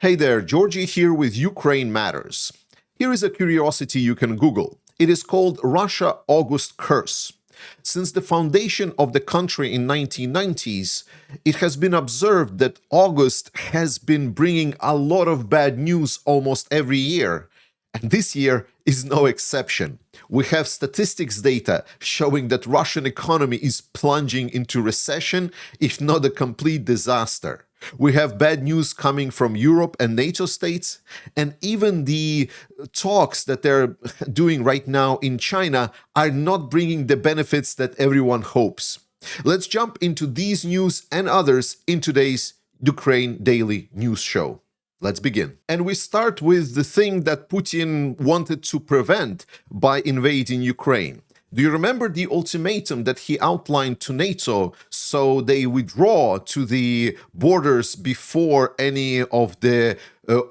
Hey there, Georgie here with Ukraine Matters. Here is a curiosity you can Google. It is called Russia August Curse. Since the foundation of the country in 1990s, it has been observed that August has been bringing a lot of bad news almost every year. And this year is no exception. We have statistics data showing that Russian economy is plunging into recession, if not a complete disaster. We have bad news coming from Europe and NATO states, and even the talks that they're doing right now in China are not bringing the benefits that everyone hopes. Let's jump into these news and others in today's Ukraine Daily News Show. Let's begin. And we start with the thing that Putin wanted to prevent by invading Ukraine. Do you remember the ultimatum that he outlined to NATO so they withdraw to the borders before any of the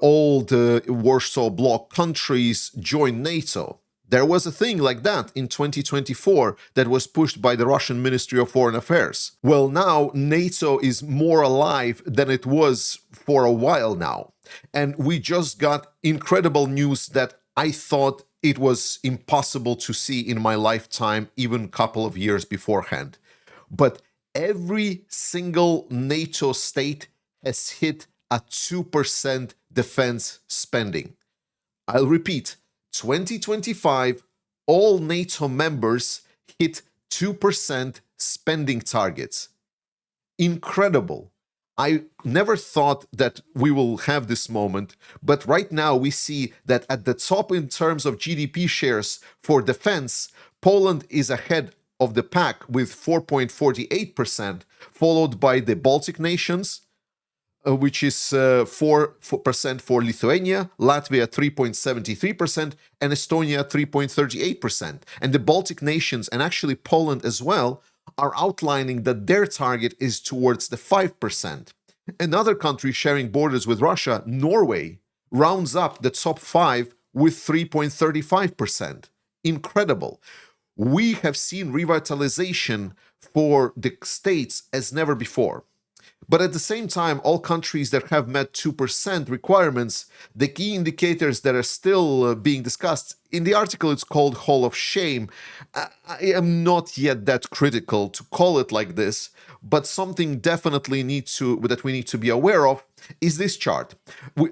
old Warsaw Bloc countries join NATO? There was a thing like that in 2024 that was pushed by the Russian Ministry of Foreign Affairs. Well, now NATO is more alive than it was for a while now. And we just got incredible news that I thought it was impossible to see in my lifetime, even a couple of years beforehand. But every single NATO state has hit a 2% defense spending. I'll repeat, 2025, all NATO members hit 2% spending targets. Incredible. I never thought that we will have this moment, but right now we see that at the top in terms of GDP shares for defense, Poland is ahead of the pack with 4.48%, followed by the Baltic nations, which is 4% for Lithuania, Latvia 3.73%, and Estonia 3.38%. And the Baltic nations, and actually Poland as well, are outlining that their target is towards the 5%. Another country sharing borders with Russia, Norway, rounds up the top 5 with 3.35%. Incredible. We have seen revitalization for the states as never before. But at the same time, all countries that have met 2% requirements, the key indicators that are still being discussed, in the article it's called Hall of Shame. I am not yet that critical to call it like this, but something definitely that we need to be aware of is this chart.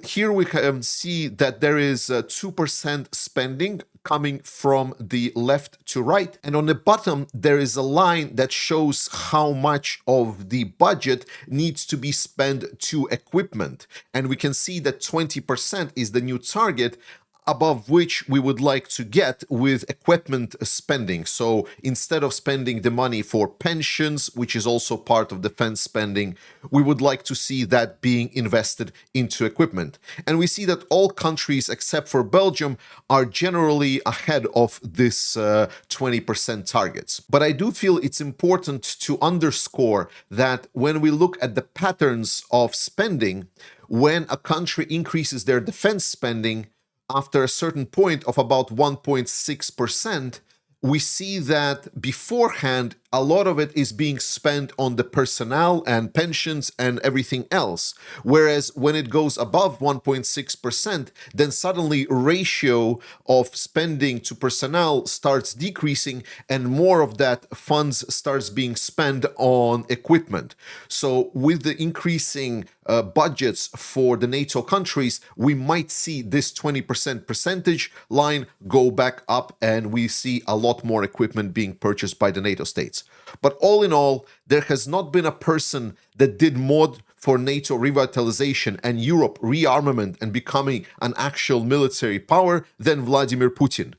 Here we can see that there is 2% spending coming from the left to right. And on the bottom, there is a line that shows how much of the budget needs to be spent to equipment. And we can see that 20% is the new target, above which we would like to get with equipment spending. So instead of spending the money for pensions, which is also part of defense spending, we would like to see that being invested into equipment. And we see that all countries except for Belgium are generally ahead of this 20% targets. But I do feel it's important to underscore that when we look at the patterns of spending, when a country increases their defense spending, after a certain point of about 1.6%, we see that beforehand, a lot of it is being spent on the personnel and pensions and everything else. Whereas when it goes above 1.6%, then suddenly ratio of spending to personnel starts decreasing and more of that funds starts being spent on equipment. So with the increasing budgets for the NATO countries, we might see this 20% percentage line go back up and we see a lot more equipment being purchased by the NATO states. But all in all, there has not been a person that did more for NATO revitalization and Europe rearmament and becoming an actual military power than Vladimir Putin.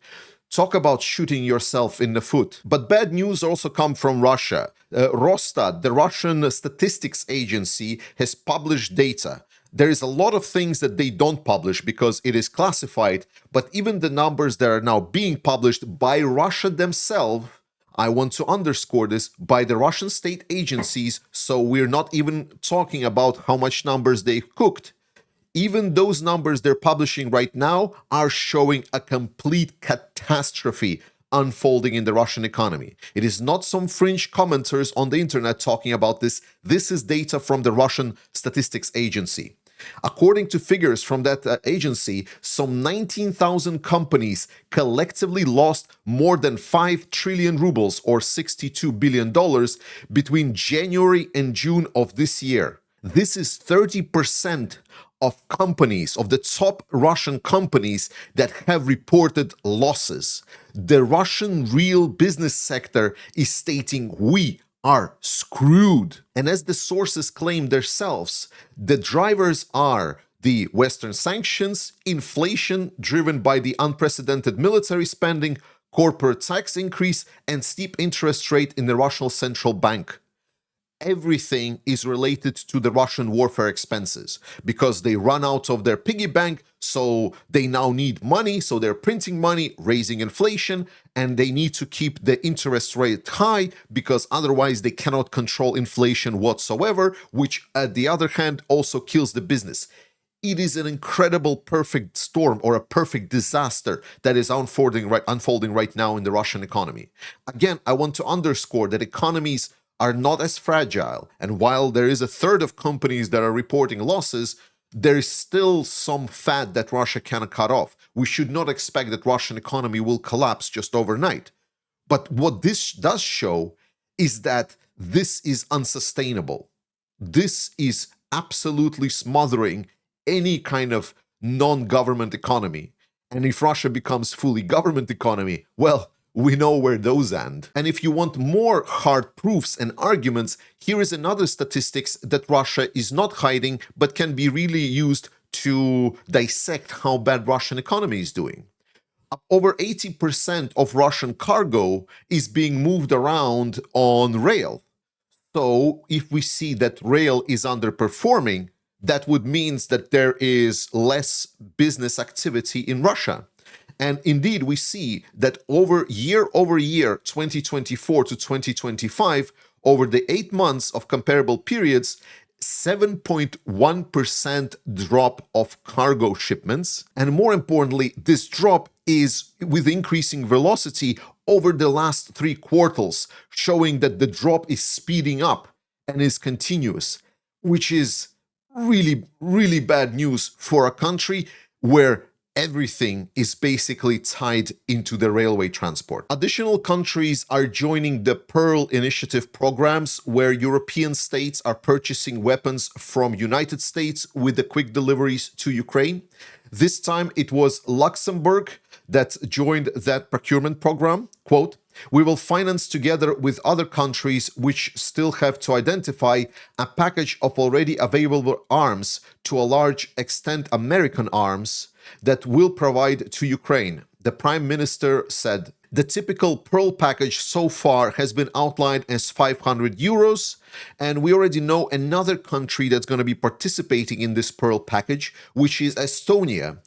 Talk about shooting yourself in the foot. But bad news also come from Russia. Rosstat, the Russian statistics agency, has published data. There is a lot of things that they don't publish because it is classified, but even the numbers that are now being published by Russia themselves, I want to underscore this, by the Russian state agencies, so we're not even talking about how much numbers they've cooked. Even those numbers they're publishing right now are showing a complete catastrophe unfolding in the Russian economy. It is not some fringe commenters on the internet talking about this. This is data from the Russian statistics agency. According to figures from that agency, some 19,000 companies collectively lost more than 5 trillion rubles or $62 billion between January and June of this year. This is 30% of companies, of the top Russian companies that have reported losses. The Russian real business sector is stating we are screwed. And as the sources claim themselves, the drivers are the Western sanctions, inflation driven by the unprecedented military spending, corporate tax increase, and steep interest rate in the Russian central bank. Everything is related to the Russian warfare expenses because they run out of their piggy bank, so they now need money, so they're printing money, raising inflation, and they need to keep the interest rate high because otherwise they cannot control inflation whatsoever, which at the other hand also kills the business. It is an incredible perfect storm or a perfect disaster that is unfolding right now in the Russian economy. Again, I want to underscore that economies are not as fragile. And while there is a third of companies that are reporting losses, there is still some fat that Russia cannot cut off. We should not expect that Russian economy will collapse just overnight. But what this does show is that this is unsustainable. This is absolutely smothering any kind of non-government economy. And if Russia becomes fully government economy, well, we know where those end. And if you want more hard proofs and arguments, here is another statistics that Russia is not hiding, but can be really used to dissect how bad Russian economy is doing. Over 80% of Russian cargo is being moved around on rail. So if we see that rail is underperforming, that would mean that there is less business activity in Russia. And indeed, we see that over year, 2024 to 2025, over the 8 months of comparable periods, 7.1% drop of cargo shipments. And more importantly, this drop is with increasing velocity over the last 3 quarters, showing that the drop is speeding up and is continuous, which is really, really bad news for a country where everything is basically tied into the railway transport. Additional countries are joining the PURL initiative programs where European states are purchasing weapons from United States with the quick deliveries to Ukraine. This time it was Luxembourg that joined that procurement program. Quote, "We will finance together with other countries which still have to identify a package of already available arms, to a large extent American arms, that will provide to Ukraine," the Prime Minister said. The typical PURL package so far has been outlined as 500 euros, and we already know another country that's going to be participating in this PURL package, which is Estonia.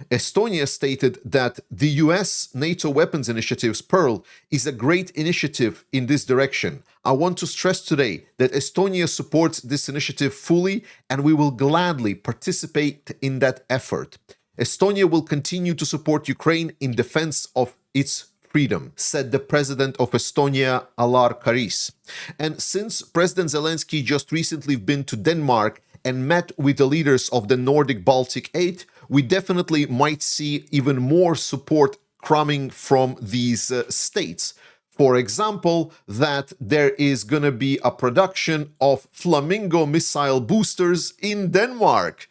Estonia stated that the US NATO weapons initiatives PURL is a great initiative in this direction. I want to stress today that Estonia supports this initiative fully, and we will gladly participate in that effort. Estonia will continue to support Ukraine in defense of its freedom, said the president of Estonia, Alar Karis. And since President Zelensky just recently been to Denmark and met with the leaders of the Nordic Baltic 8, we definitely might see even more support coming from these states. For example, that there is going to be a production of Flamingo missile boosters in Denmark.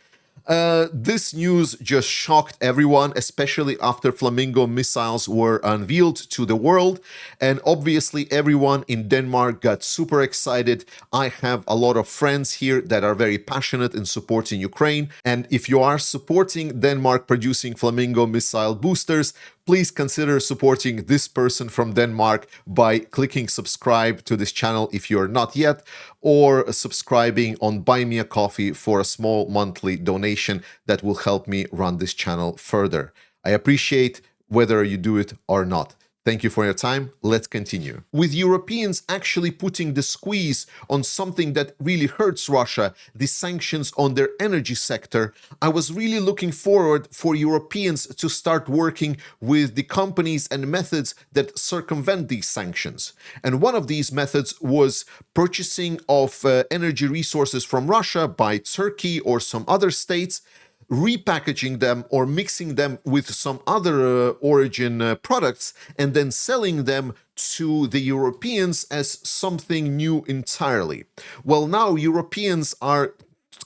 This news just shocked everyone, especially after Flamingo missiles were unveiled to the world. And obviously everyone in Denmark got super excited. I have a lot of friends here that are very passionate in supporting Ukraine. And if you are supporting Denmark producing Flamingo missile boosters, please consider supporting this person from Denmark by clicking subscribe to this channel if you're not yet, or subscribing on Buy Me a Coffee for a small monthly donation that will help me run this channel further. I appreciate whether you do it or not. Thank you for your time. Let's continue. With Europeans actually putting the squeeze on something that really hurts Russia, the sanctions on their energy sector, I was really looking forward for Europeans to start working with the companies and methods that circumvent these sanctions. And one of these methods was purchasing of energy resources from Russia by Turkey or some other states, repackaging them or mixing them with some other origin products, and then selling them to the Europeans as something new entirely. Well, now Europeans are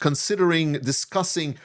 discussing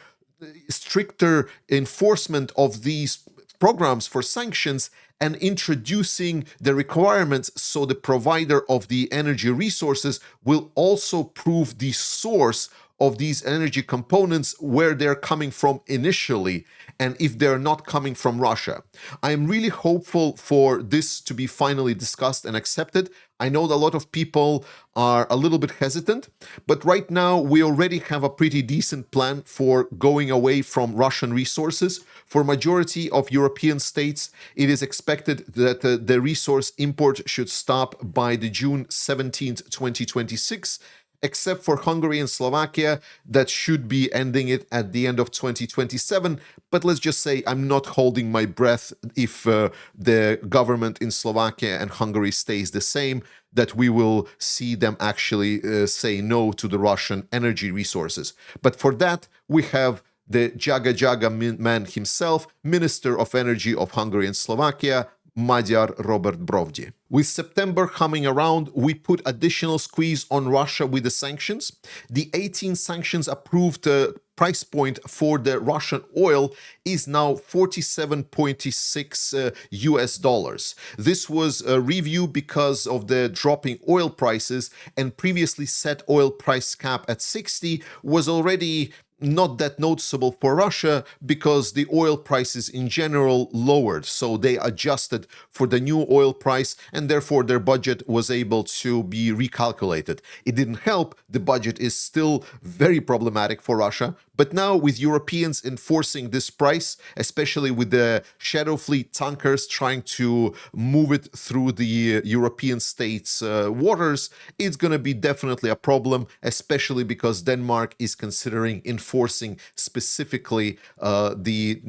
stricter enforcement of these programs for sanctions and introducing the requirements so the provider of the energy resources will also prove the source of these energy components, where they're coming from initially, and if they're not coming from Russia. I am really hopeful for this to be finally discussed and accepted. I know that a lot of people are a little bit hesitant, but right now we already have a pretty decent plan for going away from Russian resources. For majority of European states, it is expected that the resource import should stop by the June 17th, 2026, except for Hungary and Slovakia, that should be ending it at the end of 2027. But let's just say I'm not holding my breath if the government in Slovakia and Hungary stays the same, that we will see them actually say no to the Russian energy resources. But for that, we have the Jaga Jaga man himself, Minister of Energy of Hungary and Slovakia, Magyar Robert Brovdi. With September coming around, we put additional squeeze on Russia with the sanctions. The 18 sanctions approved price point for the Russian oil is now 47.6 US dollars. This was a review because of the dropping oil prices, and previously set oil price cap at 60 was already not that noticeable for Russia because the oil prices in general lowered. So they adjusted for the new oil price, and therefore their budget was able to be recalculated. It didn't help. The budget is still very problematic for Russia. But now with Europeans enforcing this price, especially with the Shadow Fleet tankers trying to move it through the European states' waters, it's going to be definitely a problem, especially because Denmark is considering enforcing specifically the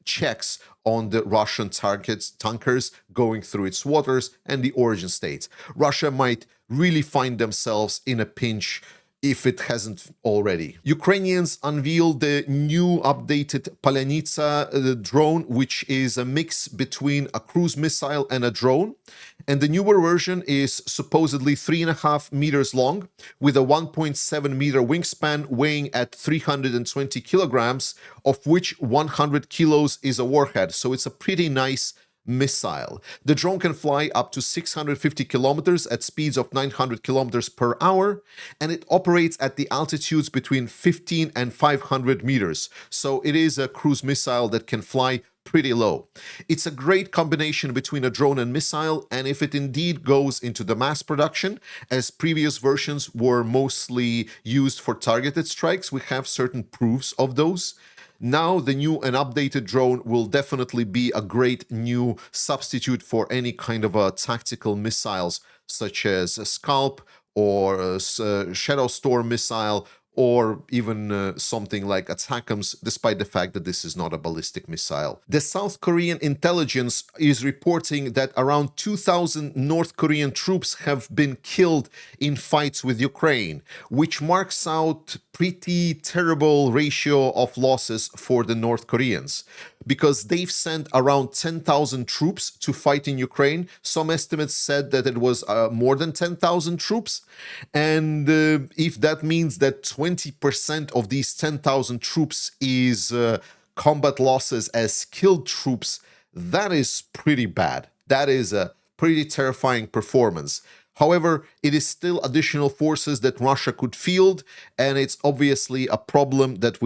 checks on the Russian tankers going through its waters and the origin states. Russia might really find themselves in a pinch if it hasn't already. Ukrainians unveiled the new updated Palianitsya drone, which is a mix between a cruise missile and a drone. And the newer version is supposedly 3.5 meters long, with a 1.7 meter wingspan, weighing at 320 kilograms, of which 100 kilos is a warhead. So it's a pretty nice missile. The drone can fly up to 650 kilometers at speeds of 900 kilometers per hour, and it operates at the altitudes between 15 and 500 meters. So it is a cruise missile that can fly pretty low. It's a great combination between a drone and missile, and if it indeed goes into the mass production, as previous versions were mostly used for targeted strikes, we have certain proofs of those. Now, the new and updated drone will definitely be a great new substitute for any kind of tactical missiles, such as a Scalp or a Shadow Storm missile, or even something like ATACMS, despite the fact that this is not a ballistic missile. The South Korean intelligence is reporting that around 2,000 North Korean troops have been killed in fights with Ukraine, which marks out pretty terrible ratio of losses for the North Koreans, because they've sent around 10,000 troops to fight in Ukraine. Some estimates said that it was more than 10,000 troops. And if that means that 20% of these 10,000 troops is combat losses as killed troops, that is pretty bad. That is a pretty terrifying performance. However, it is still additional forces that Russia could field, and it's obviously a problem that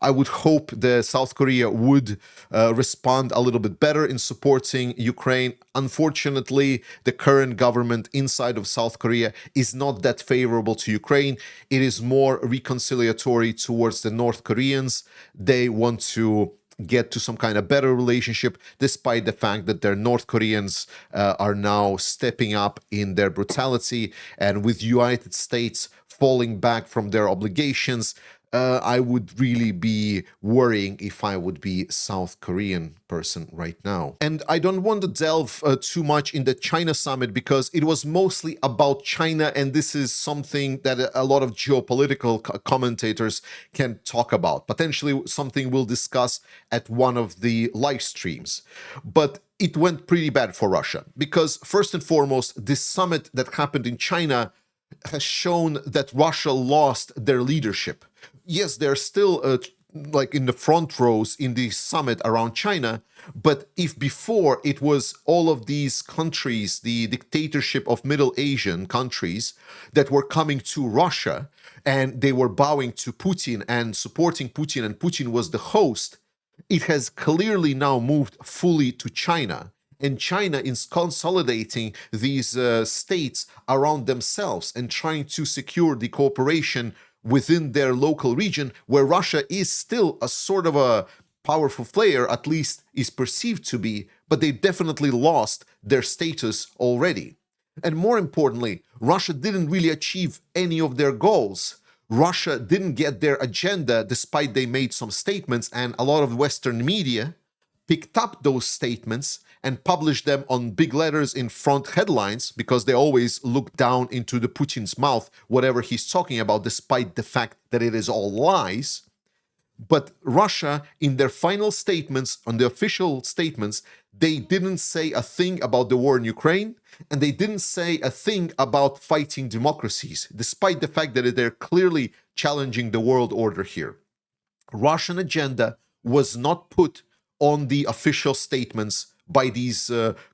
I would hope the South Korea would respond a little bit better in supporting Ukraine. Unfortunately, the current government inside of South Korea is not that favorable to Ukraine. It is more reconciliatory towards the North Koreans. They want to get to some kind of better relationship, despite the fact that their North Koreans are now stepping up in their brutality, and with United States falling back from their obligations. I would really be worrying if I would be South Korean person right now. And I don't want to delve too much in the China summit because it was mostly about China, and this is something that a lot of geopolitical commentators can talk about. Potentially something we'll discuss at one of the live streams. But it went pretty bad for Russia because, first and foremost, this summit that happened in China has shown that Russia lost their leadership. Yes, they're still like in the front rows in the summit around China, but if before it was all of these countries, the dictatorship of Middle Asian countries that were coming to Russia and they were bowing to Putin and supporting Putin, and Putin was the host, it has clearly now moved fully to China. And China is consolidating these states around themselves and trying to secure the cooperation within their local region, where Russia is still a sort of a powerful player, at least is perceived to be, but they definitely lost their status already. And more importantly, Russia didn't really achieve any of their goals. Russia didn't get their agenda, despite they made some statements, and a lot of Western media picked up those statements and published them on big letters in front headlines, because they always look down into the Putin's mouth, whatever he's talking about, despite the fact that it is all lies. But Russia, in their final statements, on the official statements, they didn't say a thing about the war in Ukraine, and they didn't say a thing about fighting democracies, despite the fact that they're clearly challenging the world order here. Russian agenda was not put on the official statements by these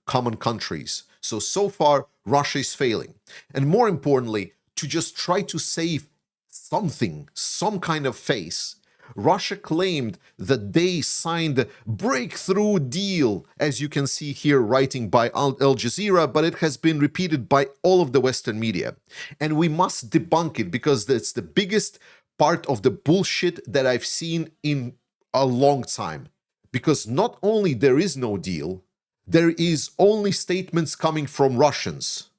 common countries. So far, Russia is failing. And more importantly, to just try to save something, some kind of face, Russia claimed that they signed a breakthrough deal, as you can see here, writing by Al Jazeera, but it has been repeated by all of the Western media. And we must debunk it, because that's the biggest part of the bullshit that I've seen in a long time. Because not only there is no deal, there is only statements coming from Russians.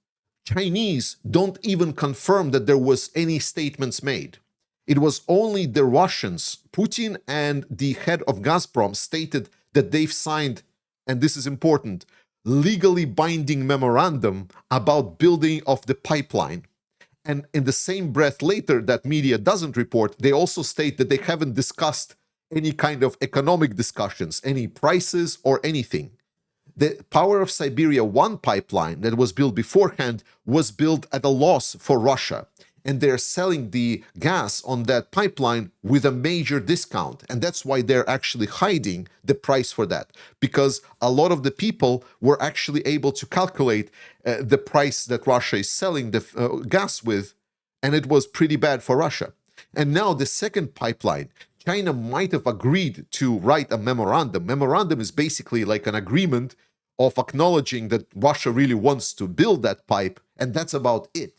Chinese don't even confirm that there was any statements made. It was only the Russians, Putin and the head of Gazprom, stated that they've signed, and this is important, legally binding memorandum about building of the pipeline. And in the same breath later that media doesn't report, they also state that they haven't discussed any kind of economic discussions, any prices or anything. The Power of Siberia 1 pipeline that was built beforehand was built at a loss for Russia. And they're selling the gas on that pipeline with a major discount. And that's why they're actually hiding the price for that. Because a lot of the people were actually able to calculate the price that Russia is selling the gas with. And it was pretty bad for Russia. And now the second pipeline, China might have agreed to write a memorandum. Memorandum is basically like an agreement of acknowledging that Russia really wants to build that pipe, and that's about it.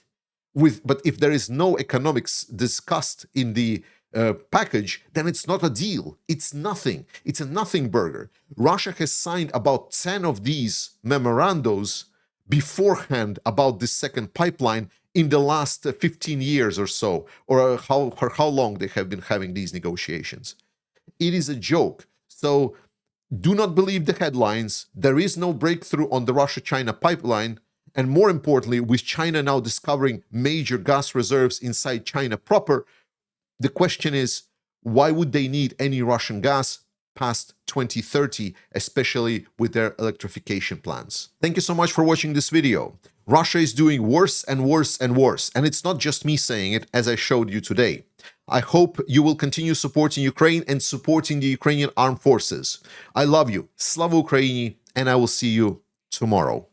But if there is no economics discussed in the package, then it's not a deal. It's nothing. It's a nothing burger. Russia has signed about 10 of these memorandums beforehand about this second pipeline in the last 15 years or so, or how long they have been having these negotiations. It is a joke. So do not believe the headlines. There is no breakthrough on the Russia-China pipeline. And more importantly, with China now discovering major gas reserves inside China proper, the question is, why would they need any Russian gas past 2030, especially with their electrification plans? Thank you so much for watching this video. Russia is doing worse and worse and worse, and it's not just me saying it, as I showed you today. I hope you will continue supporting Ukraine and supporting the Ukrainian armed forces. I love you. Slava Ukraini, and I will see you tomorrow.